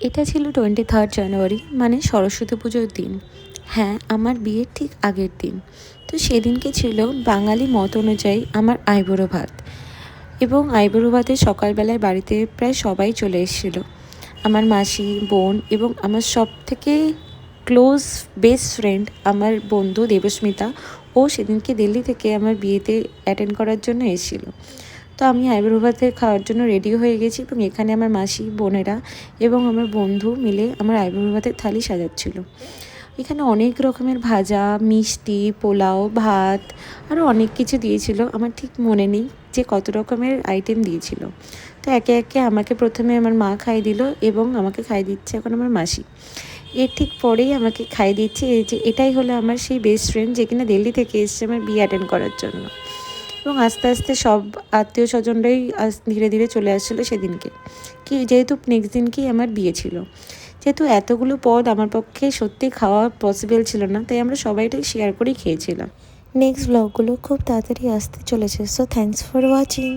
এটা ছিল 23 জানুয়ারি, মানে সরস্বতী পুজোর দিন। হ্যাঁ, আমার বিয়ের ঠিক আগের দিন। তো সেদিনকে ছিল বাঙালি মত অনুযায়ী আমার আইবুড়ো ভাত। এবং আইবুড়ো ভাতে সকালবেলায় বাড়িতে প্রায় সবাই চলে এসেছিল। আমার মাসি, বোন এবং আমার সবথেকে ক্লোজ বেস্ট ফ্রেন্ড আমার বন্ধু দেবস্মিতা, ও সেদিনকে দিল্লি থেকে আমার বিয়েতে অ্যাটেন্ড করার জন্য এসেছিল। তো আমি আইবুড়ো ভাতে খাওয়ার জন্য রেডি হয়ে গেছি এবং এখানে আমার মাসি, বোনেরা এবং আমার বন্ধু মিলে আমার আইবুড়ো ভাতের থালি সাজাচ্ছিল। এখানে অনেক রকমের ভাজা, মিষ্টি, পোলাও, ভাত আরও অনেক কিছু দিয়েছিল। আমার ঠিক মনে নেই যে কত রকমের আইটেম দিয়েছিল। তো একে একে আমাকে প্রথমে আমার মা খাইয়ে দিল এবং আমাকে খাইয়ে দিচ্ছে এখন আমার মাসি। এর ঠিক পরেই আমাকে খাইয়ে দিচ্ছে এই যে এটাই হলো আমার সেই বেস্ট ফ্রেন্ড, যে কিনা দিল্লি থেকে এসছে আমার বিয়ে অ্যাটেন্ড করার জন্য। এবং আস্তে আস্তে সব আত্মীয় স্বজনরাই ধীরে ধীরে চলে আসছিলো সেদিনকে, কি যেহেতু নেক্সট দিনকেই আমার বিয়ে ছিল। যেহেতু এতগুলো পদ আমার পক্ষে সত্যি খাওয়া পসিবল ছিল না, তাই আমরা সবাইটাই শেয়ার করেই খেয়েছিলাম। নেক্সট ব্লগগুলো খুব তাড়াতাড়ি আসতে চলেছে, সো থ্যাঙ্কস ফর ওয়াচিং।